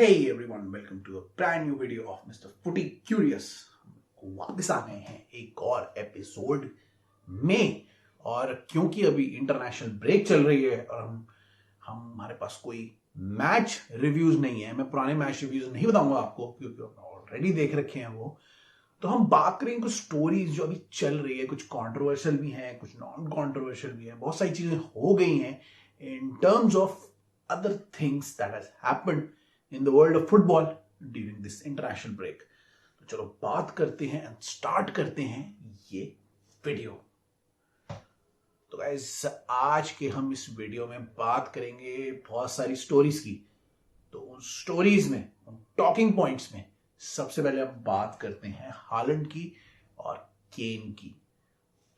Hey everyone, welcome to a brand new video of Mr. Footy Curious। वापस आ गए हैं एक और एपिसोड में। और क्योंकि अभी इंटरनेशनल ब्रेक चल रही है और हम हमारे पास कोई मैच रिव्यूज नहीं है, मैं पुराने मैच रिव्यूज नहीं बताऊंगा आपको क्योंकि ऑलरेडी देख रखे हैं वो। तो हम बात करेंगे कुछ स्टोरीज जो अभी चल रही है, कुछ कंट्रोवर्शियल भी हैं, कुछ नॉन कंट्रोवर्शियल भी है, बहुत सारी चीजें हो गई हैं in terms of other things that has happened in the world of football during this international break। तो चलो बात करते हैं एंड स्टार्ट करते हैं ये वीडियो। तो गाइस आज के हम इस वीडियो में बात करेंगे बहुत सारी स्टोरीज की। तो उन स्टोरीज में, उन टॉकिंग पॉइंट्स में सबसे पहले हम बात करते हैं हालैंड की और केन की।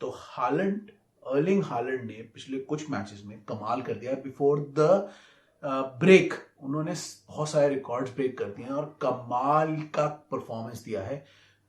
तो अर्लिंग हालैंड ने पिछले कुछ मैचेस में कमाल कर दिया। बिफोर द ब्रेक उन्होंने बहुत सारे रिकॉर्ड्स ब्रेक कर दिए हैं और कमाल का परफॉर्मेंस दिया है।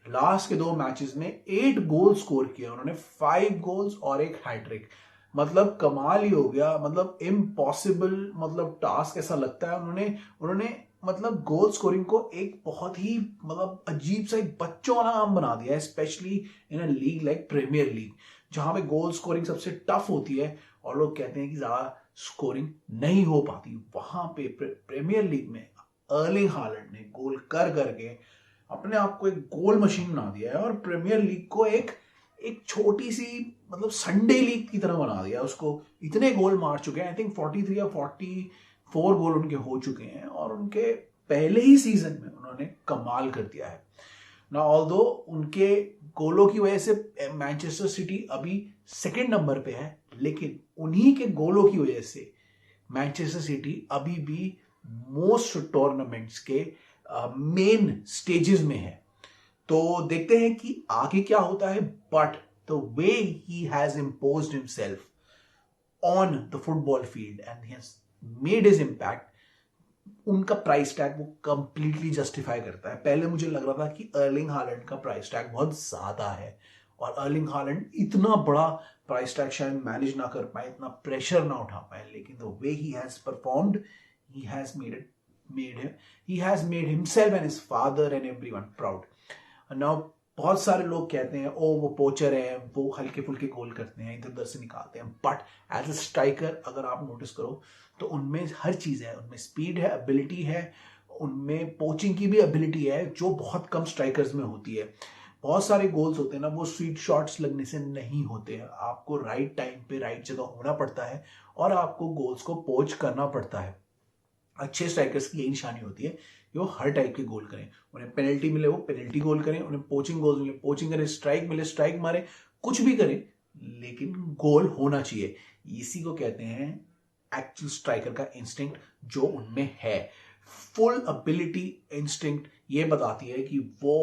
लास्ट के 2 मैचेस में 8 गोल स्कोर किया उन्होंने, 5 गोल्स और एक हैट्रिक। मतलब कमाल ही हो गया, मतलब इम्पॉसिबल, मतलब टास्क ऐसा लगता है। उन्होंने मतलब गोल स्कोरिंग को एक बहुत ही मतलब अजीब सा एक बच्चों वाला काम बना दिया है, specially in a league like premier league जहां पे गोल स्कोरिंग सबसे टफ होती है और लोग कहते हैं कि ज्यादा स्कोरिंग नहीं हो पाती। वहां पे प्रीमियर लीग में अर्लिंग हालैंड ने गोल कर करके अपने आप को एक गोल मशीन बना दिया है और प्रीमियर लीग को एक छोटी सी मतलब संडे लीग की तरह बना दिया। उसको इतने गोल मार चुके हैं, आई थिंक 43 या 44 गोल उनके हो चुके हैं और उनके पहले ही सीजन में उन्होंने कमाल कर दिया है ना। ऑल्दो उनके गोलों की वजह से मैनचेस्टर सिटी अभी सेकंड नंबर पे है, लेकिन उन्हीं के गोलों की वजह से मैनचेस्टर सिटी अभी भी मोस्ट टूर्नामेंट्स के मेन स्टेजेस में है। तो देखते हैं कि आगे क्या होता है। But the way he has imposed himself on the football field and he has made his impact, उनका प्राइस टैग वो कंप्लीटली जस्टिफाई करता है। पहले मुझे लग रहा था कि अर्लिंग हालैंड का प्राइस टैग बहुत ज्यादा है और अर्लिंग हालैंड इतना बड़ा प्राइस टैग शायद मैनेज ना कर पाए, इतना प्रेशर ना उठा पाए, लेकिन the way he has performed, he has made himself and his father and everyone proud. Now बहुत सारे लोग कहते हैं ओ वो पोचर है, वो हल्के फुल्के गोल करते हैं, इधर उधर से निकालते हैं, बट एज अ स्ट्राइकर अगर आप नोटिस करो तो उनमें हर चीज है। उनमें स्पीड है, एबिलिटी है, उनमें पोचिंग की भी एबिलिटी है जो बहुत कम स्ट्राइकर्स में होती है। बहुत सारे गोल्स होते हैं ना, वो स्वीट शॉट्स लगने से नहीं होते हैं। आपको राइट टाइम पे राइट जगह होना पड़ता है और आपको गोल्स को पोच करना पड़ता है। अच्छे स्ट्राइकर्स की यही निशानी होती है कि वो हर टाइप के गोल करें। उन्हें पेनल्टी मिले वो पेनल्टी गोल करें, उन्हें पोचिंग गोल मिले पोचिंग करें, स्ट्राइक मिले स्ट्राइक मारे, कुछ भी करें लेकिन गोल होना चाहिए। इसी को कहते हैं एक्चुअल स्ट्राइकर का इंस्टिंक्ट जो उनमें है। फुल एबिलिटी इंस्टिंक्ट ये बताती है कि वो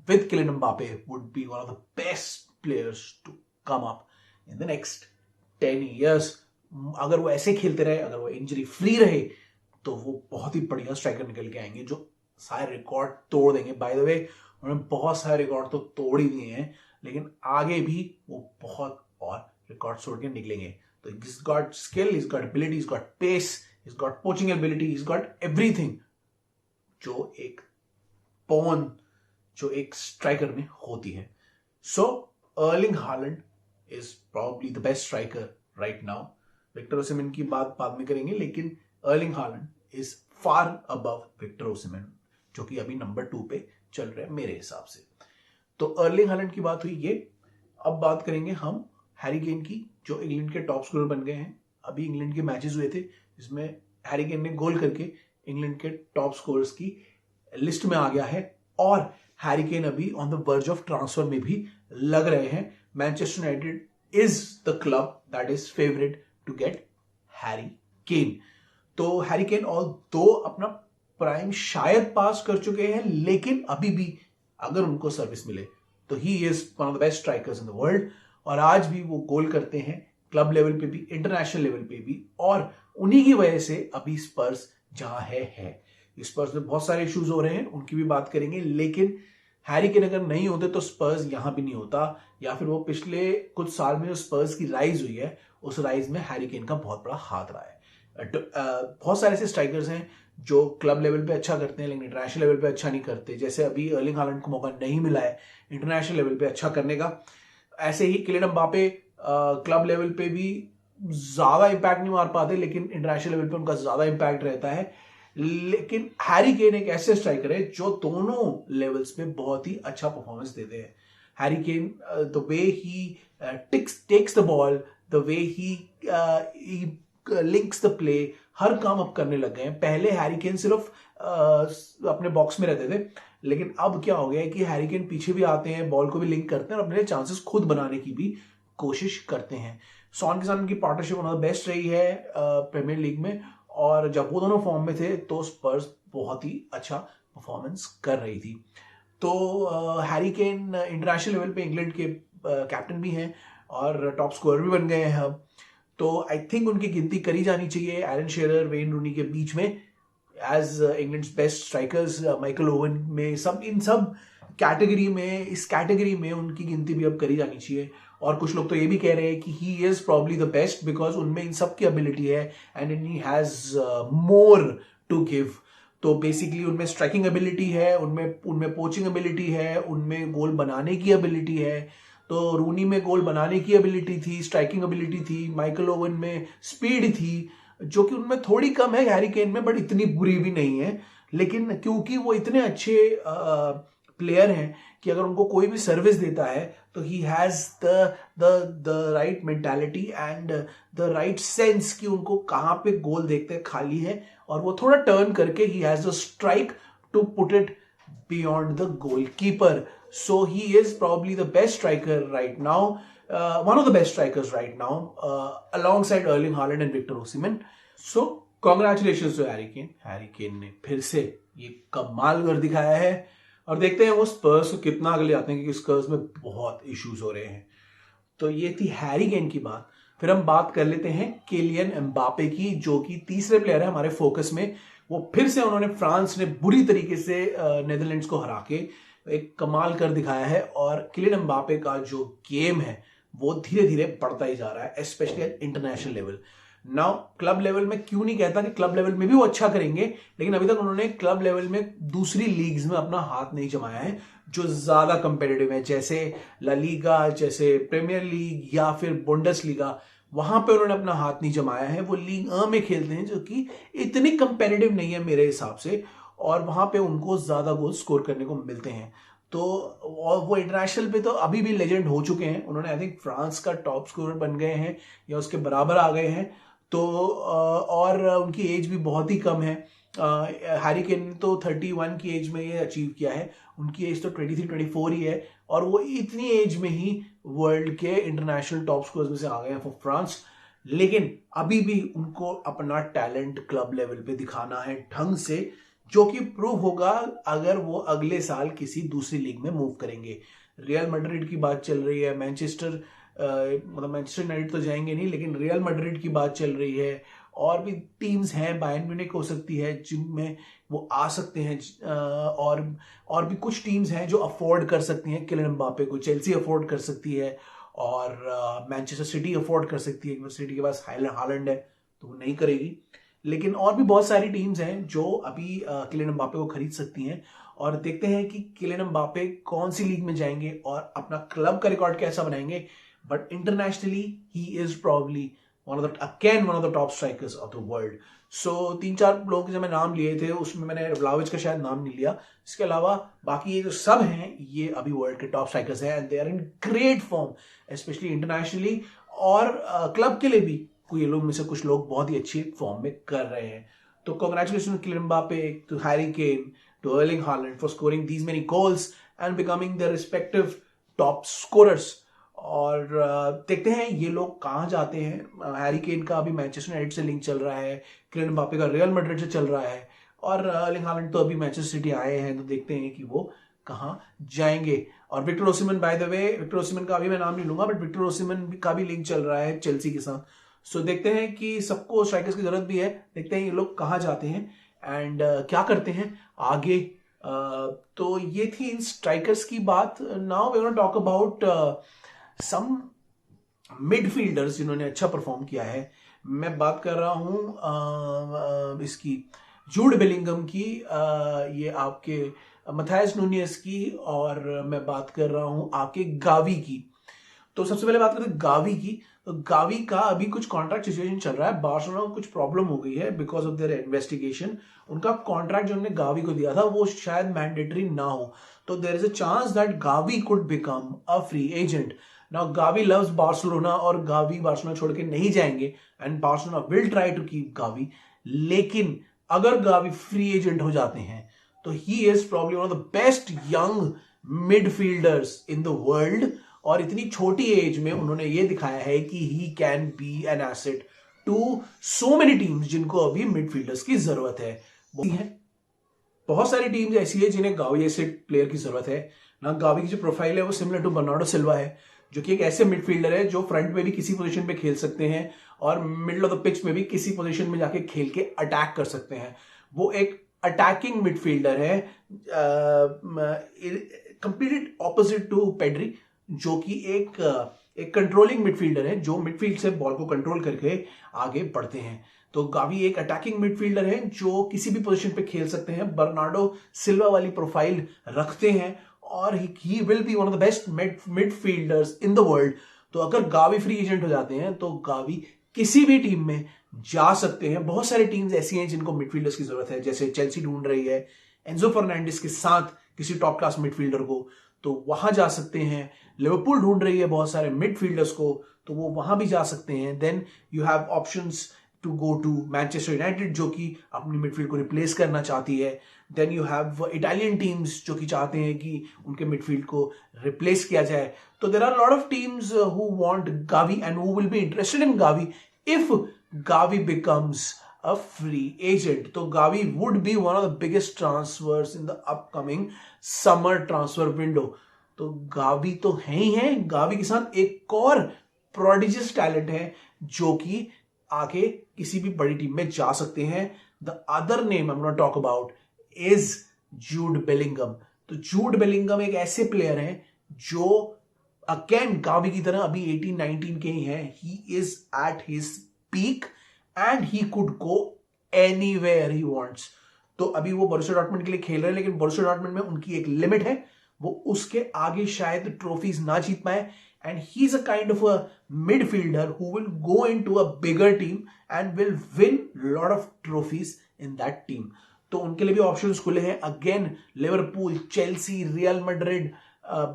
with Kylian Mbappe would be one of the best players to come up in the next 10 years। अगर वो ऐसे खेलते रहे, अगर वो इंजरी फ्री रहे, तो वो बहुत ही बढ़िया स्ट्राइकर निकल के आएंगे जो सारे रिकॉर्ड तोड़ देंगे। बाय द वे उन्होंने बहुत सारे रिकॉर्ड तो तोड़ ही दिए हैं, लेकिन आगे भी वो बहुत और रिकॉर्ड तोड़ के निकलेंगे। तो he's got skill, he's got ability, he's got pace, he's got poaching ability, he's got everything जो एक स्ट्राइकर में होती है। So Erling Haaland is probably the best striker right now. Victor Osimhen की बात बाद में करेंगे, लेकिन Erling Haaland is far above Victor Osimhen जो कि अभी नंबर 2 पे चल रहे हैं मेरे हिसाब से। तो अर्लिंग हालैंड की बात हुई ये। अब बात करेंगे हम हैरी केन की, जो इंग्लैंड के टॉप स्कोरर बन गए हैं। अभी इंग्लैंड के मैचेस हुए थे जिसमें हैरी केन ने गोल करके इंग्लैंड के टॉप स्कोरर्स की लिस्ट में आ गया है और हैरी केन अभी on the verge of transfer में भी लग रहे हैं। Manchester United is the club that is favourite to get Harry Kane. तो हैरी केन और दो अपना प्राइम शायद पास कर चुके हैं, लेकिन अभी भी अगर उनको सर्विस मिले तो he is one of the best strikers in the world. और आज भी वो गोल करते हैं क्लब लेवल पे भी, इंटरनेशनल लेवल पे भी, और उन्हीं की वजह से अभी स्पर्स जहां है। स्पर्स में बहुत सारे इश्यूज हो रहे हैं, उनकी भी बात करेंगे, लेकिन हैरी केन अगर नहीं होते तो स्पर्स यहां भी नहीं होता, या फिर वो पिछले कुछ साल में जो स्पर्स की राइज हुई है उस राइज में हैरी केन का बहुत बड़ा हाथ रहा है। बहुत सारे ऐसे स्ट्राइकर्स हैं जो क्लब लेवल पे अच्छा करते हैं लेकिन इंटरनेशनल लेवल पे अच्छा नहीं करते। जैसे अभी अर्लिंग हालैंड को मौका नहीं मिला है इंटरनेशनल लेवल पे अच्छा करने का, ऐसे ही किलियन एम्बापे क्लब लेवल पे भी ज्यादा इंपैक्ट नहीं मार पाते लेकिन इंटरनेशनल लेवल पे उनका ज्यादा इंपैक्ट रहता है। लेकिन हैरी केन एक ऐसे स्ट्राइकर है जो दोनों लेवल्स पे बहुत ही अच्छा परफॉर्मेंस देते हैं। Harry Kane, the way he takes the ball, the way he links the play, हर काम अब करने लग गए हैं। पहले हैरी केन सिर्फ अपने बॉक्स में रहते थे लेकिन अब क्या हो गया है कि हैरी केन पीछे भी आते हैं, बॉल को भी लिंक करते हैं और अपने चांसेस खुद बनाने की भी कोशिश करते हैं। सॉन के साथ उनकी partnership one of the best रही है प्रीमियर लीग में, और जब वो दोनों फॉर्म में थे तो स्पर्स बहुत ही अच्छा परफॉर्मेंस कर रही थी। तो हैरी केन इंटरनेशनल लेवल पे इंग्लैंड के कैप्टन भी हैं और टॉप स्कोरर भी बन गए हैं अब। तो आई थिंक उनकी गिनती करी जानी चाहिए एलन शेरर, वेन रूनी के बीच में as England's best strikers. Michael Owen में, सब इन सब कैटेगरी में, इस कैटेगरी में उनकी गिनती भी अब करी जानी चाहिए। और कुछ लोग तो ये भी कह रहे हैं कि he is probably the best because उनमें इन सब की एबिलिटी है and he has more to give. तो बेसिकली उनमें स्ट्राइकिंग एबिलिटी है, उनमें पोचिंग एबिलिटी है, उनमें गोल बनाने की एबिलिटी है। तो रूनी में गोल बनाने की एबिलिटी थी, स्ट्राइकिंग एबिलिटी थी, माइकल ओवन में स्पीड थी जो कि उनमें थोड़ी कम है हैरी केन में, बट इतनी बुरी भी नहीं है। लेकिन क्योंकि वो इतने अच्छे प्लेयर हैं कि अगर उनको कोई भी सर्विस देता है तो ही has the right mentality and the right sense कि उनको कहां पे गोल देखते खाली है और वो थोड़ा टर्न करके he has the strike to put it beyond the goalkeeper. So he is probably the best striker right now, one of the best strikers right now, alongside Erling Haaland and Victor Osimhen. So congratulations to Harry Kane. Harry Kane ने फिर से ये कमाल कर दिखाया है और देखते हैं वो स्पर्स को कितना आगे ले आते हैं क्योंकि स्पर्स में बहुत इश्यूज हो रहे हैं। तो ये थी हैरी केन की बात। फिर हम बात कर लेते हैं किलियन एम्बापे की, जो कि तीसरे प्लेयर है हमारे फोकस में। वो फिर से उन्होंने, फ्रांस ने बुरी तरीके से नेदरलैंड्स को हरा के एक कमाल कर दिखाया है और किलियन एम्बापे का जो गेम है वो धीरे धीरे बढ़ता ही जा रहा है, specially at international level. Now club level में क्यों नहीं कहता कि क्लब लेवल में भी वो अच्छा करेंगे, लेकिन अभी तक उन्होंने क्लब लेवल में दूसरी लीग्स में अपना हाथ नहीं जमाया है जो ज्यादा कंपेटिटिव है, जैसे ला लीगा, जैसे प्रीमियर लीग या फिर बुंडेस लीगा। वहां पे उन्होंने अपना हाथ नहीं जमाया है। वो लीग अ में खेलते हैं जो कि इतनी कंपेटिटिव नहीं है मेरे हिसाब से, और वहां पे उनको ज्यादा गोल स्कोर करने को मिलते हैं। तो वो इंटरनेशनल पे तो अभी भी लेजेंड हो चुके हैं। उन्होंने आई थिंक फ्रांस का टॉप स्कोरर बन गए हैं या उसके बराबर आ गए हैं। तो और उनकी एज भी बहुत ही कम है। हैरी केन ने तो 31 की एज में ये अचीव किया है, उनकी एज तो 23-24 ही है और वो इतनी एज में ही वर्ल्ड के इंटरनेशनल टॉप स्कोरर्स में से आ गए हैं फॉर फ्रांस। लेकिन अभी भी उनको अपना टैलेंट क्लब लेवल पे दिखाना है ढंग से, जो कि प्रूव होगा अगर वो अगले साल किसी दूसरी लीग में मूव करेंगे। रियल मैड्रिड की बात चल रही है, मैनचेस्टर यूनाइटेड तो जाएंगे नहीं, लेकिन रियल मैड्रिड की बात चल रही है। और भी टीम्स हैं, बायर्न म्यूनिख हो सकती है जिनमें वो आ सकते हैं, और भी कुछ टीम्स हैं जो अफोर्ड कर सकती हैं किलियन एम्बापे को। चेल्सी अफोर्ड कर सकती है और मैनचेस्टर सिटी अफोर्ड कर सकती है। सिटी के पास हालैंड है तो वो नहीं करेगी, लेकिन और भी बहुत सारी टीम्स हैं जो अभी किलियन एम्बापे को खरीद सकती हैं। और देखते हैं कि किलियन एम्बापे कौन सी लीग में जाएंगे और अपना क्लब का रिकॉर्ड कैसा बनाएंगे। But internationally he is probably one of the top strikers of the world. So 3-4 लोगों के जो मैं नाम लिए थे उसमें मैंने व्लाहोविच का शायद नाम नहीं लिया। इसके अलावा बाकी ये जो सब हैं ये अभी वर्ल्ड के टॉप स्ट्राइकर्स हैं and they are in great form, specially internationally और क्लब के लिए भी। ये लोग में से कुछ लोग बहुत ही अच्छी फॉर्म में कर रहे हैं। तो congratulation Kylian Mbappe, to Harry Kane, to Erling Haaland for scoring these many goals and becoming their respective top scorers. और देखते हैं ये लोग कहां जाते हैं। हैरी केन का अभी मैनचेस्टर यूनाइटेड से लिंक चल रहा है, किलियन एम्बापे का रियल मैड्रिड से चल रहा है और अर्लिंग हालैंड तो अभी मैनचेस्टर सिटी आए हैं, तो देखते हैं कि वो कहां जाएंगे। और Victor Osimhen, by the way, Victor Osimhen का अभी मैं नाम नहीं लूंगा, बट विक्टर ओसिमन का भी लिंक चल रहा है चेल्सी के साथ। सो देखते हैं कि सबको स्ट्राइकर्स की जरूरत भी है, देखते हैं ये लोग कहाँ जाते हैं एंड क्या करते हैं आगे। तो ये थी इन स्ट्राइकर्स की बात। Now we gonna talk about some midfielders जिन्होंने अच्छा परफॉर्म किया है। मैं बात कर रहा हूं इसकी जूड बेलिंगम की, ये आपके मैथायस नूनियस की, और मैं बात कर रहा हूं आपके गावी की। तो सबसे पहले बात करते हैं गावी की। तो गावी का अभी कुछ कॉन्ट्रैक्ट सिचुएशन चल रहा है, बार्सिलोना को कुछ प्रॉब्लम हो गई है बिकॉज ऑफ देयर इन्वेस्टिगेशन। उनका कॉन्ट्रैक्ट जो उन्होंने गावी को दिया था वो शायद मैंडेटरी ना हो, तो there is a chance that Gavi could become a free agent. Now Gavi loves Barcelona और गावी बार्सिलोना छोड़ के नहीं जाएंगे, and Barcelona will try to keep Gavi. लेकिन अगर गावी फ्री एजेंट हो जाते हैं तो he is probably one of the best young midfielders in the world, और इतनी छोटी एज में उन्होंने ये दिखाया है कि he can be an asset to so many teams जिनको अभी मिडफील्डर्स की जरूरत है। बहुत सारी टीम्स ऐसी है जिन्हें गावी ऐसे प्लेयर की जरूरत है ना। गावी की जो प्रोफाइल है वो सिमिलर टू बर्नार्डो सिल्वा है, जो कि एक ऐसे मिडफील्डर है जो फ्रंट में भी किसी पोजीशन पे खेल सकते हैं और मिडिल ऑफ द पिच में भी किसी पोजीशन में जाके खेल के अटैक कर सकते हैं। वो एक अटैकिंग मिडफील्डर है, कंप्लीट ऑपोजिट टू पेड्री, जो कि एक कंट्रोलिंग मिडफील्डर है, जो मिडफील्ड से बॉल को कंट्रोल करके आगे बढ़ते हैं। तो गावी एक अटैकिंग मिडफील्डर है जो किसी भी पोजीशन पे खेल सकते हैं, बर्नार्डो सिल्वा वाली प्रोफाइल रखते हैं, और he will be one of the best midfielders in the world. तो अगर गावी फ्री एजेंट हो जाते हैं तो गावी किसी भी टीम में जा सकते हैं। बहुत सारी टीम्स ऐसी हैं जिनको मिडफील्डर्स की जरूरत है, जैसे चेल्सी ढूंढ रही है एंजो फर्नांडिस के साथ किसी टॉप क्लास मिडफील्डर को, तो वहां जा सकते हैं। लिवरपूल ढूंढ रही है बहुत सारे मिडफील्डर्स को, तो वो वहां भी जा सकते हैं। Then you have options to go to Manchester United, जो कि अपनी मिडफील्ड को रिप्लेस करना चाहती है। Then you have Italian teams जो कि चाहते हैं कि उनके मिडफील्ड को रिप्लेस किया जाए। तो there are lot of teams who want Gavi and who will be interested in Gavi if Gavi becomes a free agent. तो Gavi would be one of the biggest transfers in the upcoming summer transfer window. तो Gavi तो है ही है, Gavi के साथ एक और prodigious talent है जो कि आगे किसी भी बड़ी टीम में जा सकते हैं। The other name I am not talk about is Jude Bellingham. तो जूड बेलिंगम एक ऐसे प्लेयर है जो अगेन गावी की तरह अभी 18-19 के ही हैं। He is at his peak and he could go anywhere he wants. तो अभी वो बोरुसिया डॉर्टमुंड के लिए खेल रहे हैं, लेकिन बोरुसिया डॉर्टमुंड में उनकी एक लिमिट है, वो उसके आगे शायद ट्रॉफीज ना जीत पाए। And he is a kind of a midfielder who will go into a bigger team and will win lot of trophies in that team. तो उनके लिए भी ऑप्शंस खुले हैं। Again Liverpool, Chelsea, Real Madrid,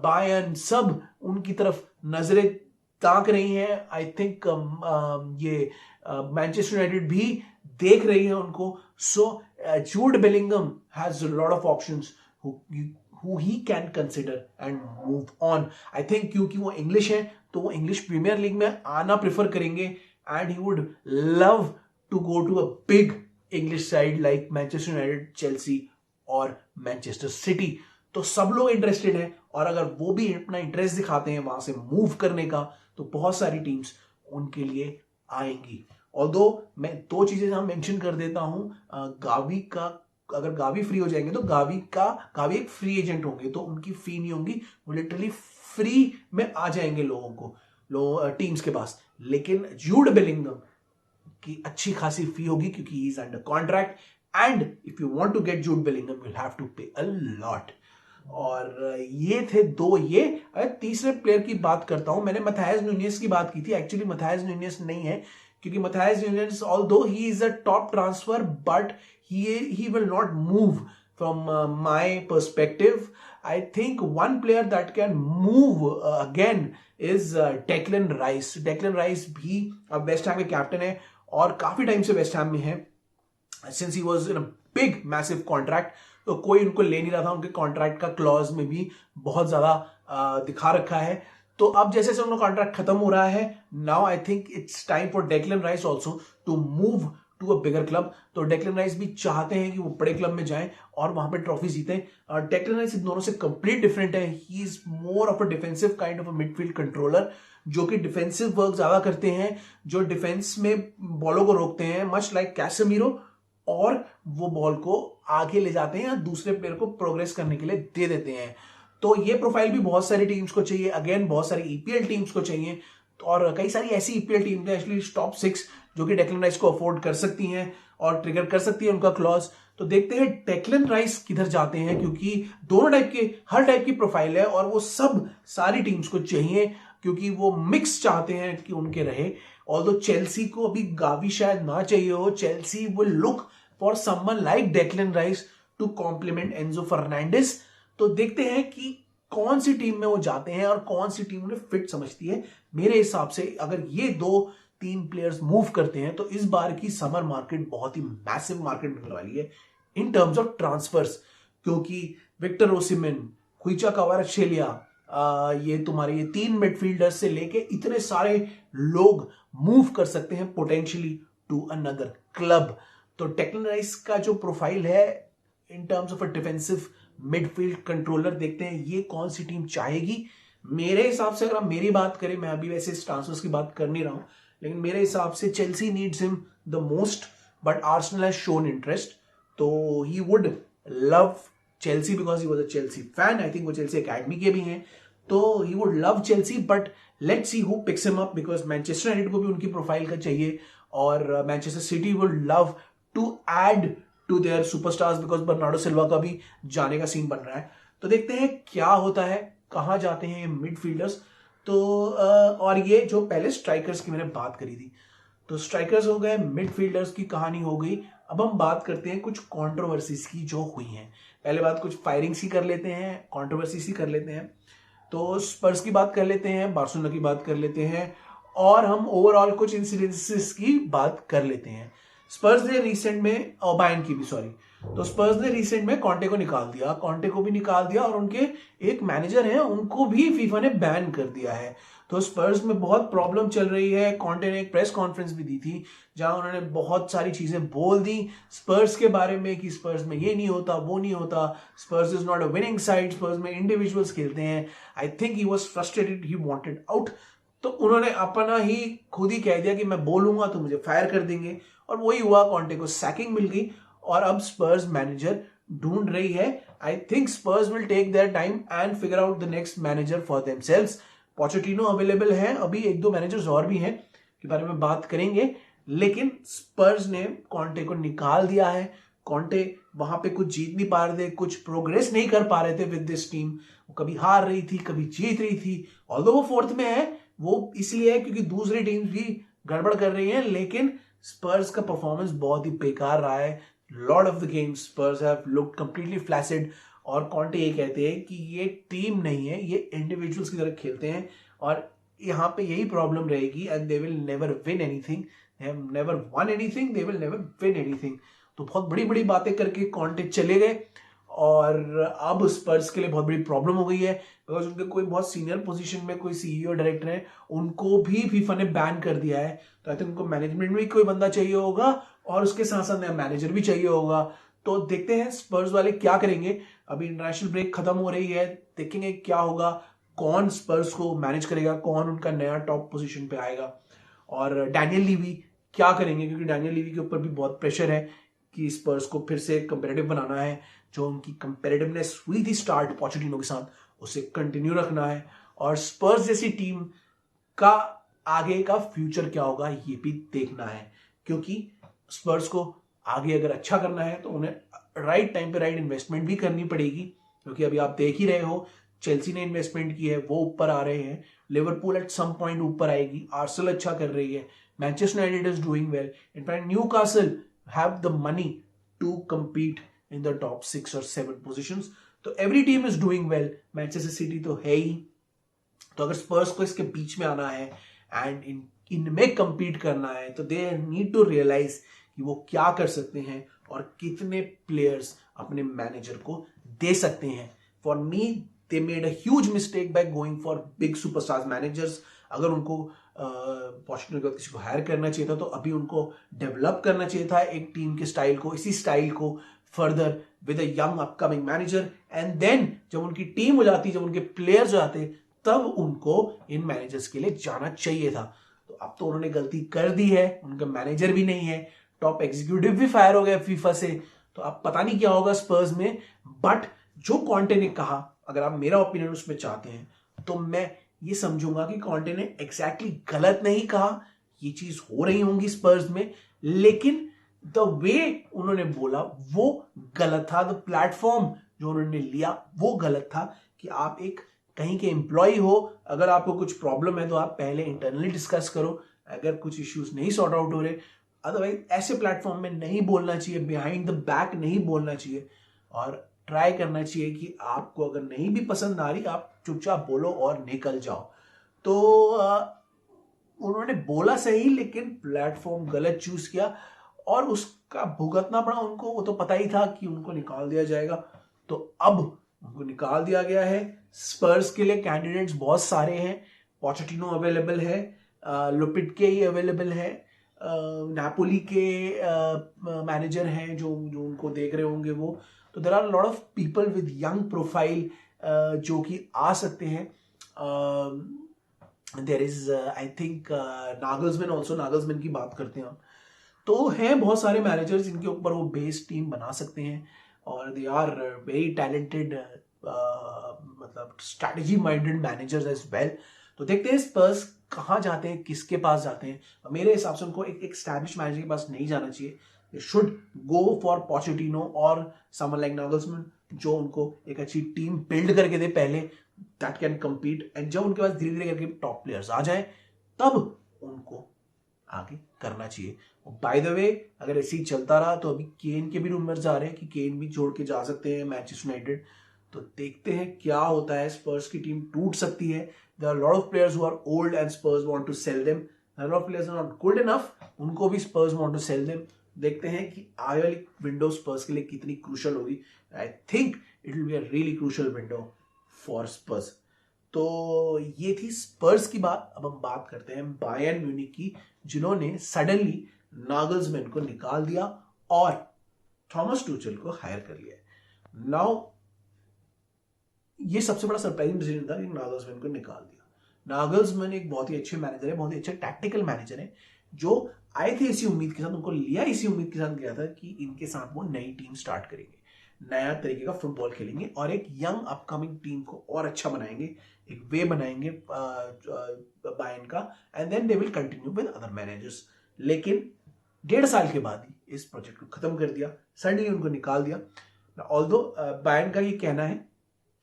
Bayern सब उनकी तरफ नजरें ताक रही हैं। आई थिंक ये मैनचेस्टर यूनाइटेड भी देख रही है उनको। So Jude Bellingham has a lot of options who he can consider and move on. I think क्योंकि वो इंग्लिश है तो वो इंग्लिश प्रीमियर लीग में आना प्रेफर करेंगे, and he would love to go to a big English side like Manchester United, Chelsea और Manchester City. तो सब लोग इंटरेस्टेड हैं, और अगर वो भी अपना इंटरेस्ट दिखाते हैं वहां से मूव करने का, तो बहुत सारी टीम्स उनके लिए आएंगी। ऑल्दो मैं दो चीजें यहां मेंशन कर देता हूं, गावी का अगर गावी फ्री हो जाएंगे तो गावी एक फ्री एजेंट होंगे, तो उनकी फी नहीं होंगी, वो लिटरली फ्री में आ जाएंगे टीम्स के पास। लेकिन जूड बेलिंगम की अच्छी खासी फी होगी क्योंकि he is under contract, and if you want to get Jude Bellingham you will have to pay a lot. और ये थे दो। ये तीसरे प्लेयर की बात करता हूं। मैंने मैथायस नूनियस की बात की थी, एक्चुअली मैथायस नूनियस नहीं है, क्योंकि Matheus Nunes although he is a top transfer but he will not move from my perspective. I think one player that can move again is Declan Rice. Declan Rice भी अब West Ham के captain है और काफी time से West Ham में है, since he was in a big massive contract. तो कोई उनको ले नहीं रहा था, उनके कॉन्ट्रैक्ट का क्लॉज में भी बहुत ज्यादा दिखा रखा है। तो अब जैसे जैसे उनका कॉन्ट्रैक्ट खत्म हो रहा है, now I think it's time for Declan Rice also to move to a bigger club. तो डेक्लन राइस भी चाहते हैं कि वो बड़े क्लब में जाएं और वहां पे ट्रॉफी जीतें। डेक्लन राइस इन दोनों से कंप्लीट डिफरेंट है। He is more of a defensive kind of a midfield controller, जो कि डिफेंसिव वर्क ज्यादा करते हैं, जो डिफेंस में बॉलों को रोकते हैं, मच लाइक कैसेमीरो, और वो बॉल को आगे ले जाते हैं या दूसरे प्लेयर को प्रोग्रेस करने के लिए दे देते हैं। तो ये प्रोफाइल भी बहुत सारी टीम्स को चाहिए, अगेन बहुत सारी ईपीएल टीम्स को चाहिए, और कई सारी ऐसी ईपीएल टीम्स हैं, एक्चुअली टॉप 6 जो कि डेक्लन राइस को अफोर्ड कर सकती हैं और ट्रिगर कर सकती है उनका क्लॉज। तो देखते हैं डेक्लन राइस किधर जाते हैं, क्योंकि दोनों टाइप के, हर टाइप की प्रोफाइल है और वो सब सारी टीम्स को चाहिए, क्योंकि वो मिक्स चाहते हैं कि उनके रहे। ऑल्दो चेल्सी को अभी गावी शायद ना चाहिए हो, Chelsea will look for someone like Declan Rice to complement Enzo Fernandez. तो देखते हैं कि कौन सी टीम में वो जाते हैं और कौन सी टीम उन्हें फिट समझती है। मेरे हिसाब से अगर ये 2-3 प्लेयर्स मूव करते हैं तो इस बार की समर मार्केट बहुत ही मैसिव मार्केट मिलने वाली है इन टर्म्स ऑफ ट्रांसफर्स, क्योंकि विक्टर ओसिमेन, क्विचा कवारात्स्केलिया, ये तुम्हारे ये 3 मिडफील्डर्स से लेके इतने सारे लोग मूव कर सकते हैं पोटेंशियली टू अनदर क्लब। तो डेक्लन राइस का जो प्रोफाइल है in terms of a defensive midfield controller, देखते हैं ये कौन सी टीम चाहेगी। मेरे हिसाब से अगर आप मेरी बात करें, मैं अभी वैसे इस ट्रांसफर्स की बात कर नहीं रहा हूं, लेकिन मेरे हिसाब से Chelsea needs him the most, but Arsenal has shown interest. तो he would love Chelsea because he was a Chelsea fan. I think वो चेल्सी एकेडमी के भी हैं, तो he would love Chelsea, but let's see who picks him up, because Manchester United को भी उनकी profile का चाहिए और Manchester City would love to add to their superstars, because Bernardo Silva का भी जाने का सीन बन रहा है। तो देखते हैं क्या होता है, कहां जाते हैं ये मिडफील्डर्स। तो और ये जो पहले स्ट्राइकर्स की मैंने बात करी थी, तो स्ट्राइकर्स हो गए, मिडफील्डर्स की कहानी हो गई। अब हम बात करते हैं कुछ कंट्रोवर्सीज की जो हुई हैं। पहले बात कुछ फायरिंग्स की कर लेते हैं, कंट्रोवर्सीज की कर लेते हैं। तो स्पर्स की बात कर लेते हैं, बार्सिलोना की बात कर लेते हैं, और हम ओवरऑल कुछ इंसिडेंसेस की बात कर लेते हैं। स्पर्स ने रिसेंट में, और बायर्न की भी, सॉरी, तो स्पर्स ने रिसेंट में कॉन्टे को निकाल दिया, कॉन्टे को भी निकाल दिया, और उनके एक मैनेजर हैं उनको भी फीफा ने बैन कर दिया है। तो स्पर्स में बहुत प्रॉब्लम चल रही है। कॉन्टे ने एक प्रेस कॉन्फ्रेंस भी दी थी जहां उन्होंने बहुत सारी चीजें बोल दी स्पर्स के बारे में कि स्पर्स में ये नहीं होता, वो नहीं होता, Spurs is not a winning side, Spurs में इंडिविजुअल्स खेलते हैं। I think he was frustrated, he wanted out. तो उन्होंने अपना ही खुद ही कह दिया कि मैं बोलूंगा तो मुझे फायर कर देंगे, और वही हुआ, कॉन्टे को सैकिंग मिल गई और अब स्पर्स मैनेजर ढूंढ रही है। I think Spurs will take their time and figure out the next manager for themselves. Pochettino available है, अभी 1-2 मैनेजर्स और भी हैं के बारे में बात करेंगे, लेकिन स्पर्स ने कॉन्टे को निकाल दिया है। कॉन्टे वहां पे कुछ जीत नहीं पा रहे थे, कुछ प्रोग्रेस नहीं कर पा रहे थे विद दिस टीम। वो कभी हार रही थी, कभी जीत रही थी। ऑल्दो वो 4th में है, वो इसलिए है क्योंकि दूसरी टीम्स भी गड़बड़ कर रही हैं, लेकिन स्पर्स का परफॉर्मेंस बहुत ही बेकार रहा है। Lord of the games Spurs have looked completely flaccid, और कॉन्टे ये कहते हैं कि ये टीम नहीं है, ये इंडिविजुअल्स की तरह खेलते हैं, और यहाँ पे यही प्रॉब्लम रहेगी, and they will never win anything, they have never won anything, they will never win anything. तो बहुत बड़ी बड़ी बातें करके कॉन्टे चले गए, और अब स्पर्स के लिए बहुत बड़ी प्रॉब्लम हो गई है, बिकॉज उनके कोई बहुत सीनियर पोजीशन में कोई सीईओ डायरेक्टर है, उनको भी फीफा ने बैन कर दिया है। तो आई थिंक उनको मैनेजमेंट में भी कोई बंदा चाहिए होगा, और उसके साथ साथ नया मैनेजर भी चाहिए होगा। तो देखते हैं स्पर्स वाले क्या करेंगे। अभी इंटरनेशनल ब्रेक खत्म हो रही है, देखेंगे क्या होगा, कौन स्पर्स को मैनेज करेगा, कौन उनका नया टॉप पोजीशन पे आएगा, और डैनियल लीवी क्या करेंगे, क्योंकि डैनियल लीवी के ऊपर भी बहुत प्रेशर है कि स्पर्स को फिर से कंपेरेटिव बनाना है। जो उनकी कंपेरेटिवनेस हुई थी स्टार्ट पोचेटिनो के साथ, उसे कंटिन्यू रखना है, और स्पर्स जैसी टीम का आगे का फ्यूचर क्या होगा ये भी देखना है, क्योंकि स्पर्स को आगे अगर अच्छा करना है तो उन्हें राइट टाइम पे राइट इन्वेस्टमेंट भी करनी पड़ेगी, क्योंकि अभी आप देख ही रहे हो चेल्सी ने इन्वेस्टमेंट की है, वो ऊपर आ रहे हैं, लिवरपूल एट सम पॉइंट ऊपर आएगी, आर्सेनल अच्छा कर रही है, Manchester United is doing well, in fact Newcastle have the money to compete in the top 6 or 7 positions. तो every team is doing well. Manchester City तो है ही। तो अगर स्पर्स को इसके बीच में आना है एंड इनमें compete करना है, तो दे नीड टू रियलाइज कि वो क्या कर सकते हैं और कितने प्लेयर्स अपने मैनेजर को दे सकते हैं। For me they made a huge mistake by going for big superstars managers. अगर उनको पोस्टिंग के बाद किसी को हायर करना चाहिए था, तो अभी उनको डेवलप करना चाहिए था एक टीम के स्टाइल को, इसी स्टाइल को further with a young upcoming manager, and then जब उनकी टीम हो जाती, जब उनके प्लेयर्स हो जाते, तब उनको इन मैनेजर्स के लिए जाना चाहिए था। तो अब तो उन्होंने गलती कर दी है, उनका मैनेजर भी नहीं है, टॉप एग्जीक्यूटिव भी फायर हो गया फीफा से, तो अब पता नहीं क्या होगा स्पर्स में। बट जो कॉन्टे ने कहा, अगर आप मेरा ओपिनियन उसमें चाहते हैं, तो मैं ये समझूंगा कि कॉन्टे ने एग्जैक्टली गलत नहीं कहा, ये चीज हो रही होंगी स्पर्स में, लेकिन द वे उन्होंने बोला वो गलत था। द प्लेटफॉर्म जो उन्होंने लिया वो गलत था कि आप एक कहीं के एम्प्लॉय हो, अगर आपको कुछ प्रॉब्लम है तो आप पहले इंटरनली डिस्कस करो, अगर कुछ इश्यूज नहीं सॉर्ट आउट हो रहे, अदरवाइज ऐसे प्लेटफॉर्म में नहीं बोलना चाहिए, बिहाइंड द बैक नहीं बोलना चाहिए, और ट्राई करना चाहिए कि आपको अगर नहीं भी पसंद आ रही आप चुपचाप बोलो और निकल जाओ। तो उन्होंने बोला सही, लेकिन प्लेटफॉर्म गलत चूज किया और उसका भुगतना पड़ा उनको। वो तो पता ही था कि उनको निकाल दिया जाएगा, तो अब उनको निकाल दिया गया है। स्पर्स के लिए कैंडिडेट्स बहुत सारे हैं, पोचेटिनो अवेलेबल है, लोपिटके अवेलेबल है, नापोली के मैनेजर हैं जो जो उनको देख रहे होंगे वो। तो there are lot of people with young profile जो कि आ सकते हैं। There is I think Nagelsmann also, Nagelsmann की बात करते हैं हम, तो हैं बहुत सारे मैनेजर्स जिनके ऊपर वो बेस टीम बना सकते हैं, और दे आर वेरी टैलेंटेड, मतलब strategy minded managers as well. तो देखते हैं स्पर्स कहाँ जाते हैं, किसके पास जाते हैं। मेरे हिसाब से उनको एक एस्टैब्लिश मैनेजर के पास नहीं जाना चाहिए, they should go for Pochettino और समवन लाइक नागल्समैन, जो उनको एक अच्छी टीम बिल्ड करके दे पहले, दैट कैन कम्पीट, एंड जब उनके पास धीरे धीरे करके टॉप प्लेयर्स आ जाए तब उनको आगे करना चाहिए। बाय द वे, अगर ऐसे ही चलता रहा तो अभी केन के भी रूमर्स आ रहे हैं कि केन भी छोड़ के जा सकते हैं मैनचेस्टर यूनाइटेड। तो देखते हैं क्या होता है, स्पर्स की टीम टूट सकती है। There are lot of players who are old and Spurs want to sell them, there are lot of players are not good enough, उनको भी Spurs want to sell them. देखते हैं कि आगे वाली विंडो स्पर्स के लिए कितनी क्रूशल होगी। I think it will be a really crucial window for Spurs. तो ये थी स्पर्स की बात। अब हम बात करते हैं बायर्न म्यूनिख की, जिन्होंने सडनली नागल्समैन को निकाल दिया और थॉमस टूचल को हायर कर लिया। नाउ ये सबसे बड़ा सरप्राइजिंग डिसीजन था कि नागल्समैन को निकाल दिया। नागल्समैन एक बहुत ही अच्छे मैनेजर है, बहुत ही अच्छे टैक्टिकल मैनेजर है, जो आए थे इसी उम्मीद के साथ, उनको लिया इसी उम्मीद के साथ गया था कि इनके साथ वो नई टीम स्टार्ट करेंगे, नया तरीके का फुटबॉल खेलेंगे और एक यंग अपकमिंग टीम को और अच्छा बनाएंगे, एक वे बनाएंगे बायर्न का, and then they will continue with other managers. लेकिन 1.5 साल के बाद ही इस प्रोजेक्ट को खत्म कर दिया, सडनली उनको निकाल दिया। ऑल्दो बायर्न का ये कहना है,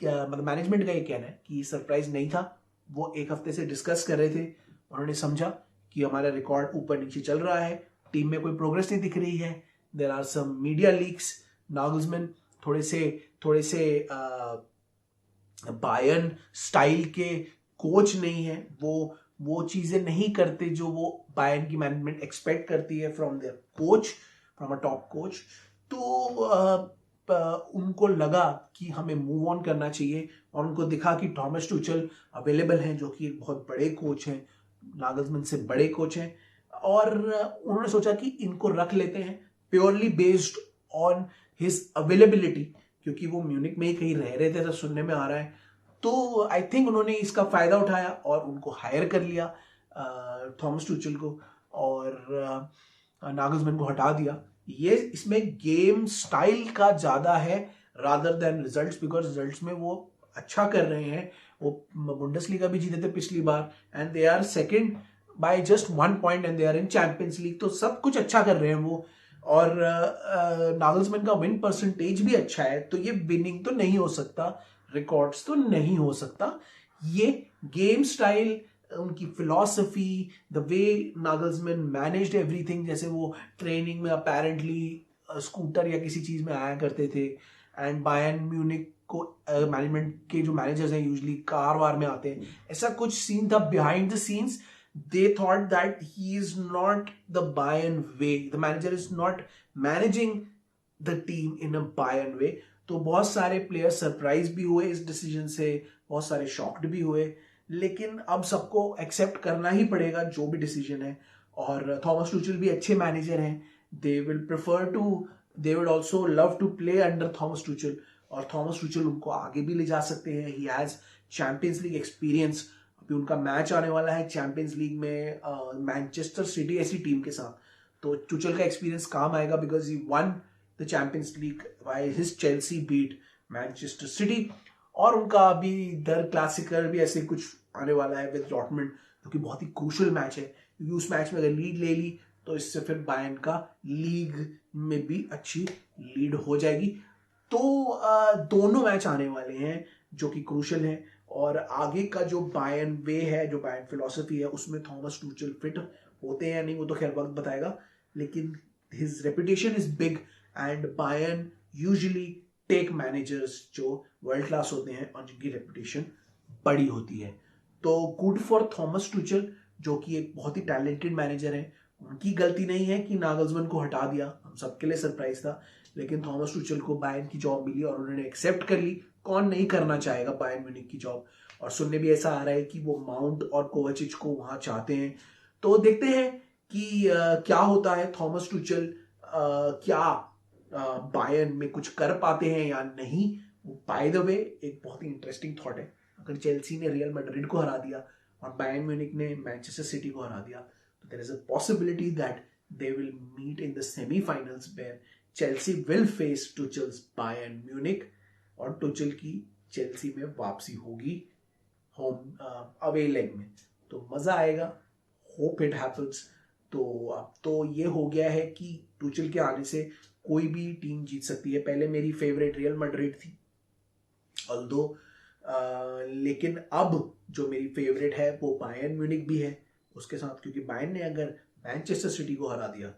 मतलब मैनेजमेंट का ये कहना है कि सरप्राइज नहीं था, वो एक हफ्ते से डिस्कस कर रहे थे, उन्होंने समझा कि हमारा रिकॉर्ड ऊपर नीचे चल रहा है, टीम में कोई प्रोग्रेस नहीं दिख रही है, there are some media leaks, Nagelsmann थोड़े से बायर्न स्टाइल के कोच नहीं है, वो चीजें नहीं करते जो वो बायर्न की मैनेजमेंट एक्सपेक्ट करती है from their coach, from a top coach. तो उनको लगा कि हमें मूव ऑन करना चाहिए, और उनको दिखा कि थॉमस टूचल अवेलेबल हैं, जो कि एक बहुत बड़े कोच हैं, नागल्समैन से बड़े कोच हैं, और उन्होंने सोचा कि इनको रख लेते हैं purely based on his availability, क्योंकि वो म्यूनिक में ही कहीं रह रहे थे, ऐसा सुनने में आ रहा है। तो आई थिंक उन्होंने इसका फायदा उठाया और उनको हायर कर लिया, थॉमस टूचल को, और नागल्समैन को हटा दिया। ये इसमें गेम स्टाइल का ज्यादा है rather than results, because results में वो अच्छा कर रहे हैं, वो बुंडेसलीगा भी जीते थे पिछली बार, and they are second by just 1 point and they are in Champions League, तो सब कुछ अच्छा कर रहे हैं वो। और नागल्समैन का विन परसेंटेज भी अच्छा है, तो ये विनिंग तो नहीं हो सकता, रिकॉर्ड्स तो नहीं हो सकता। ये गेम स्टाइल, उनकी philosophy, the way Nagelsmann managed everything, जैसे वो ट्रेनिंग में अपेरेंटली स्कूटर या किसी चीज में आया करते थे, एंड बायर्न म्यूनिक को मैनेजमेंट के जो मैनेजर्स हैं यूजुअली कार वार में आते हैं, ऐसा कुछ सीन था behind the scenes. They thought that he is not the Bayern way. The manager is not managing the team in a Bayern way. तो बहुत सारे प्लेयर्स सरप्राइज भी हुए इस डिसीजन से, बहुत सारे शॉक्ड भी हुए, लेकिन अब सबको एक्सेप्ट करना ही पड़ेगा जो भी डिसीजन है। और थॉमस टूचल भी अच्छे मैनेजर हैं, they will also love to play under Thomas Tuchel, और थॉमस टूचल उनको आगे भी ले जा सकते हैं। He has Champions League experience, अभी उनका मैच आने वाला है चैंपियंस लीग में मैनचेस्टर सिटी ऐसी टीम के साथ, तो टूचल का एक्सपीरियंस काम आएगा, because he won the Champions League by his Chelsea beat Manchester City. और उनका अभी दर क्लासिकर भी ऐसे कुछ आने वाला है विद डॉर्टमुंड, जो कि बहुत ही क्रूशियल मैच है, क्योंकि उस मैच में अगर लीड ले ली तो इससे फिर बायर्न का लीग में भी अच्छी लीड हो जाएगी। तो दोनों मैच आने वाले हैं जो कि क्रूशियल है, और आगे का जो बायर्न वे है, जो बायर्न फिलॉसफी है, उसमें थॉमस टूचल फिट होते हैं या नहीं वो तो खैर वक्त बताएगा, लेकिन his reputation is big and Bayern usually take managers जो वर्ल्ड क्लास होते हैं और जिनकी रेपुटेशन बड़ी होती है। तो गुड फॉर थॉमस टूचल जो कि एक बहुत ही टैलेंटेड मैनेजर है। उनकी गलती नहीं है कि नागल्समैन को हटा दिया, हम सबके लिए सरप्राइज था, लेकिन थॉमस टूचल को बायर्न की जॉब मिली और उन्होंने एक्सेप्ट कर ली। कौन नहीं करना चाहेगा बायर्न म्यूनिख की जॉब, और सुनने भी ऐसा आ रहा है कि वो माउंट और कोवाचिच को वहां चाहते हैं। तो देखते हैं कि क्या होता है। थॉमस टूचल क्या बायर्न में कुछ कर पाते हैं या नहीं। बाय द वे एक बहुत ही इंटरेस्टिंग थॉट है, अगर चेल्सी ने रियल मैड्रिड को हरा दिया और बायर्न म्यूनिख ने मैनचेस्टर सिटी को हरा दिया, तो there is a possibility that they will meet in the semifinals where Chelsea will face Tuchel's Bayern Munich, और टुचल की चेल्सी में वापसी होगी होम अवे लेग में। तो मजा आएगा, होप इट हैपेंस। तो अब तो ये हो गया है कि टुचल के आने से कोई भी टीम जीत सकती है। पहले मेरी फेवरेट रियल मैड्रिड थी ऑल्दो, लेकिन अब जो मेरी फेवरेट है वो बायर्न म्यूनिख भी है उसके साथ, क्योंकि बायर्न ने अगर मैनचेस्टर सिटी को हरा दिया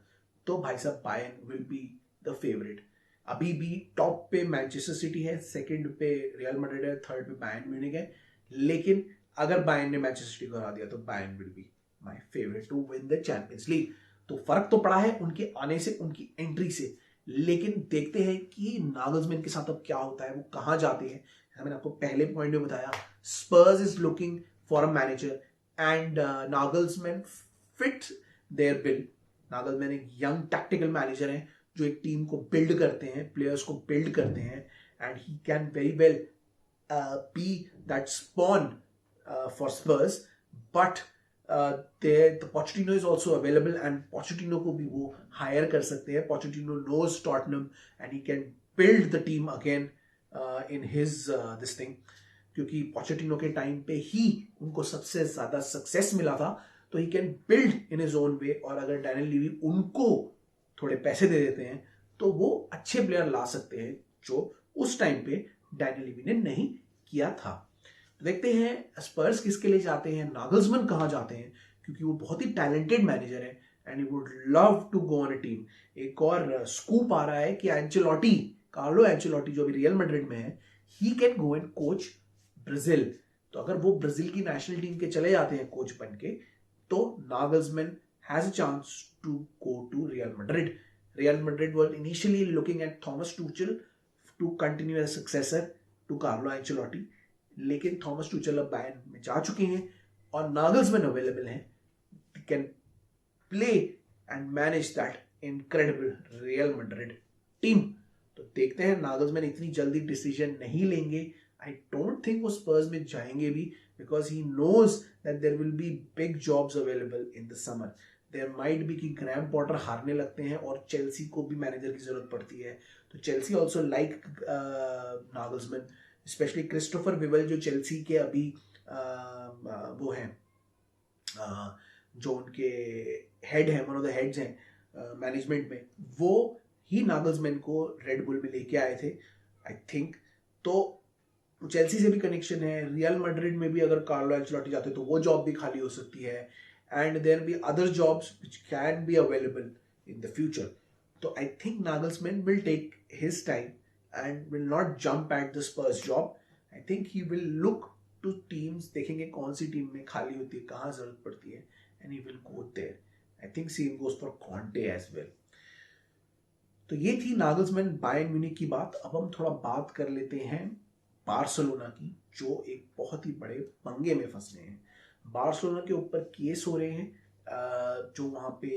तो भाई साहब Bayern will be the favourite. अभी भी टॉप पे मैनचेस्टर सिटी है, सेकंड पे रियल मैड्रिड है, थर्ड पे बायर्न म्यूनिख है, लेकिन अगर बायर्न ने मैनचेस्टर सिटी को हरा दिया तो Bayern will be my favourite to win the Champions League. तो फर्क तो पड़ा है उनके आने से, उनकी एंट्री से, लेकिन देखते हैं कि नागल्समैन के साथ अब क्या होता है, वो कहां जाते हैं। मैंने आपको पहले पॉइंट में बताया, Spurs is looking for a manager and Nagelsmann fit there bill. Nagelsmann एक यंग टैक्टिकल मैनेजर है जो एक टीम को बिल्ड करते हैं, प्लेयर्स को बिल्ड करते हैं, and he can very well be that spawn for Spurs. But Pochettino is also available and Pochettino को भी वो हायर कर सकते हैं। Pochettino knows Tottenham and he can build the team again in his this thing, क्योंकि Pochettino के time पे ही उनको सबसे ज्यादा सक्सेस मिला था। तो he can build in his own way, और अगर डैनियल लीवी उनको थोड़े पैसे दे देते हैं तो वो अच्छे प्लेयर ला सकते हैं जो उस टाइम पे डैनियल लीवी ने नहीं किया था। तो देखते हैं स्पर्स किसके लिए जाते हैं, नागल्समैन कहां जाते हैं, क्योंकि वो बहुत ही टैलेंटेड मैनेजर है and he would love to go on a team. एक और स्कूप आ रहा है कि एंचेलोटी, कार्लो एंचेलोटी जो अभी रियल मैड्रिड में है, he can go and coach Brazil. तो अगर वो ब्राजील की नेशनल टीम के चले जाते हैं कोच बन के, तो Nagelsmann has a chance to go to Real Madrid. Real Madrid were initially looking at Thomas Tuchel to continue as successor to Carlo Ancelotti, लेकिन थॉमस टूचल अब बायर्न में जा चुके हैं और नागल्समैन अवेलेबल हैं, can play and manage that incredible real Madrid team. तो देखते हैं, नागल्समैन इतनी जल्दी डिसीजन नहीं लेंगे। आई डोंट थिंक वो स्पर्स में जाएंगे भी, because he knows that there will be big jobs available in the summer. There might be कि ग्रैम पॉटर हारने लगते हैं और चेल्सी को भी मैनेजर की जरूरत पड़ती है। तो Chelsea also like Nagelsmann, specially Christopher Vivell जो चेल्सी के अभी वो हैं, जो उनके हेड हैं, वन ऑफ द हेड्स हैं मैनेजमेंट में, वो ही नागल्समैन को रेड बुल में लेके आए थे आई थिंक। तो चेल्सी से भी कनेक्शन है, रियल मैड्रिड में भी अगर कार्लो एंचेलोटी जाते तो वो जॉब भी खाली हो सकती है, and there be other jobs which can be available in the future. तो I think Nagelsmann will take his time and will not jump at the Spurs job. I think he will look to teams, देखेंगे कौन सी team में खाली होती है, कहाँ जरूरत पड़ती है, and he will go there. I think same goes for Conte as well. तो ये थी नागल्समैन बायर्न म्यूनिख की बात। अब हम थोड़ा बात कर लेते हैं बार्सिलोना की, जो एक बहुत ही बड़े पंगे में फंस गए हैं। बार्सिलोना के ऊपर केस हो रहे हैं, जो वहाँ पे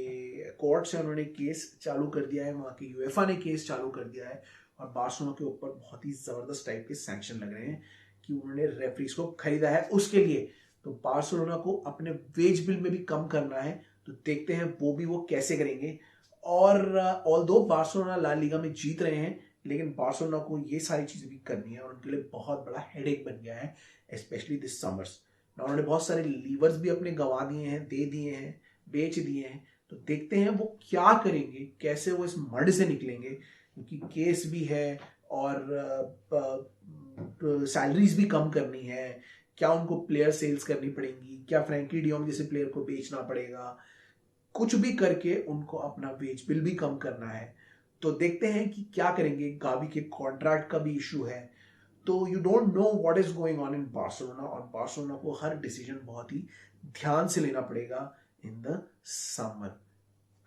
कोर्ट्स है उन्होंने केस चालू कर दिया है, वहाँ की यूएफए ने केस चालू कर दिया है, और बार्सिलोना के ऊपर बहुत ही जबरदस्त टाइप के सैंक्शन लग रहे हैं कि उन्होंने रेफरीज को खरीदा है उसके लिए। तो बार्सिलोना को अपने वेज बिल में भी कम करना है, तो देखते हैं वो भी वो कैसे करेंगे। और ऑल्दो बार्सिलोना ला लीगा में जीत रहे हैं, लेकिन बार्सिलोना को ये सारी चीजें भी करनी है और उनके लिए बहुत बड़ा हेडेक बन गया है, स्पेशली दिस समर्स। उन्होंने बहुत सारे लीवर्स भी अपने गंवा दिए हैं, दे दिए हैं, बेच दिए हैं। तो देखते हैं वो क्या करेंगे, कैसे वो इस मड से निकलेंगे, क्योंकि केस भी है और सैलरीज भी कम करनी है। क्या उनको प्लेयर सेल्स करनी पड़ेंगी, क्या फ्रैंकी डियोंग जैसे प्लेयर को बेचना पड़ेगा, कुछ भी करके उनको अपना वेज बिल भी कम करना है। तो देखते हैं कि क्या करेंगे। गावी के कॉन्ट्रैक्ट का भी इशू है। तो you don't know what is going on in Barcelona, और बार्सिलोना को हर डिसीजन बहुत ही ध्यान से लेना पड़ेगा in the summer,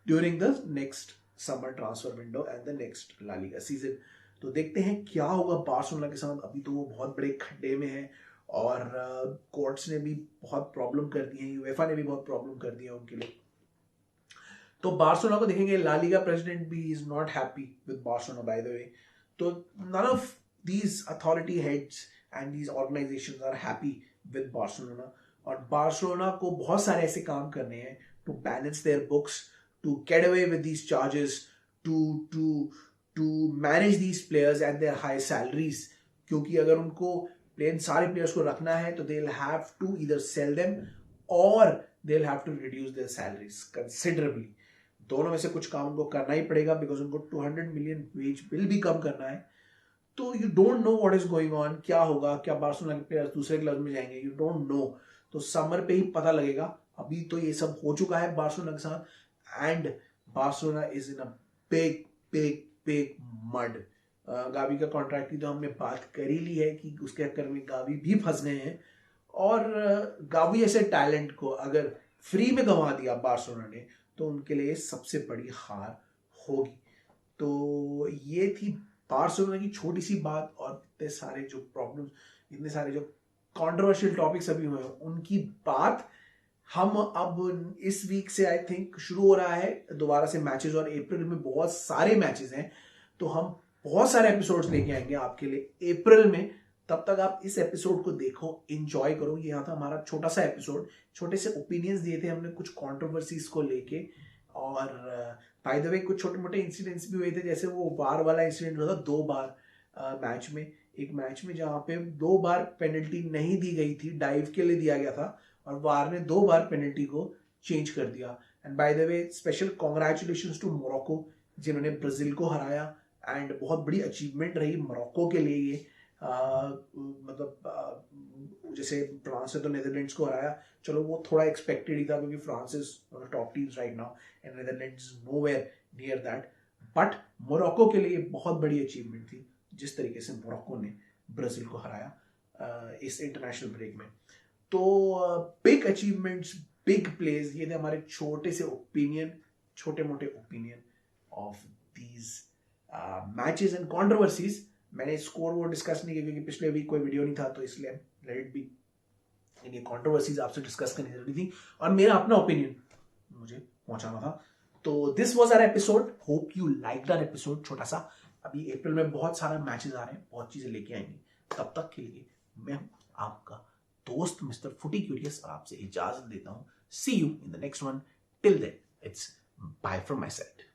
during the next summer transfer window and the next La Liga season. तो देखते हैं क्या होगा बार्सिलोना के साथ। अभी तो वो बहुत बड़े खड्डे में है और कोर्ट्स ने भी बहुत प्रॉब्लम कर दी है, यूएफा ने भी बहुत प्रॉब्लम कर दी है उनके लिए। तो बार्सिलोना को देखेंगे, ला लीगा प्रेसिडेंट भी is not happy with Barcelona by the way. तो none of these authority heads and these organisations are happy with Barcelona. और बार्सिलोना को बहुत सारे ऐसे काम करने हैं to balance their books, to get away with these charges, to manage these players and their high salaries. क्योंकि अगर उनको सारे प्लेयर्स को रखना है तो they will have to either cell them और they will have to reduce their salaries considerably. दोनों में से कुछ काम उनको करना ही पड़ेगा, बिकॉज उनको 200 मिलियन वेज बिल भी कम करना है। तो you don't know what is going on, क्या होगा, क्या बार्सिलोना के प्लेयर्स दूसरे क्लब में जाएंगे, यू डोंट नो। तो समर पे ही पता लगेगा। अभी तो ये सब हो चुका है बार्सिलोना के साथ and Barcelona is in a big big big mud. Gavi का कॉन्ट्रैक्ट की तो हमने बात कर ही ली है कि उसके चक्कर में गावी भी फंस गए हैं। और गावी ऐसे टैलेंट को अगर फ्री में गंवा दिया बार्सिलोना ने तो उनके लिए सबसे बड़ी हार होगी। तो ये थी बार्सिलोना की छोटी सी बात, और इतने सारे जो प्रॉब्लम्स, इतने सारे जो कंट्रोवर्शियल टॉपिक्स अभी हुए उनकी बात हम अब इस वीक से आई थिंक शुरू हो रहा है दोबारा से मैचेस, और अप्रैल में बहुत सारे मैचेस हैं। तो हम बहुत सारे एपिसोड्स लेके आएंगे आपके लिए अप्रैल में। तब तक आप इस एपिसोड को देखो, एंजॉय करो। ये यहाँ था हमारा छोटा सा एपिसोड, छोटे से ओपिनियंस दिए थे हमने कुछ कंट्रोवर्सीज को लेके। और बाय द वे कुछ छोटे मोटे इंसिडेंट्स भी हुए थे, जैसे वो वार वाला इंसिडेंट हुआ था 2 बार मैच में। एक मैच में जहाँ पे 2 बार पेनल्टी नहीं दी गई थी, डाइव के लिए दिया गया था, और वार ने 2 बार पेनल्टी को चेंज कर दिया। And by the way special congratulations to Morocco, जिन्होंने ब्राजील को हराया। एंड बहुत बड़ी अचीवमेंट रही मोरक्को के लिए ये। मतलब जैसे फ्रांस ने तो नेदरलैंड्स को हराया, चलो वो थोड़ा एक्सपेक्टेड ही था, क्योंकि France is top teams right now and Netherlands nowhere near that. But Morocco के लिए बहुत बड़ी अचीवमेंट थी जिस तरीके से मोरक्को ने ब्राजील को हराया इस इंटरनेशनल ब्रेक में। तो बिग अचीवमेंट्स, बिग प्लेज, ये थे हमारे छोटे से ओपिनियन, छोटे मोटे opinion of these matches and controversies. मैंने स्कोर वो डिस्कस नहीं किया क्योंकि पिछले वीक कोई वीडियो नहीं था, तो इसलिए लेट इट बी। ये कंट्रोवर्सीज आपसे डिस्कस करनी जरूरी थी और मेरा अपना ओपिनियन मुझे पहुंचाना था। तो this was our episode, hope you liked our episode छोटा सा। अभी अप्रैल में बहुत सारे मैचेस आ रहे हैं, बहुत चीजें लेके आएंगे। तब तक के लिए मैं हूं आपका दोस्त मिस्टर फुटी क्यूरियस, आपसे इजाजत देता हूं। See you in the next one. Till then it's bye from my side.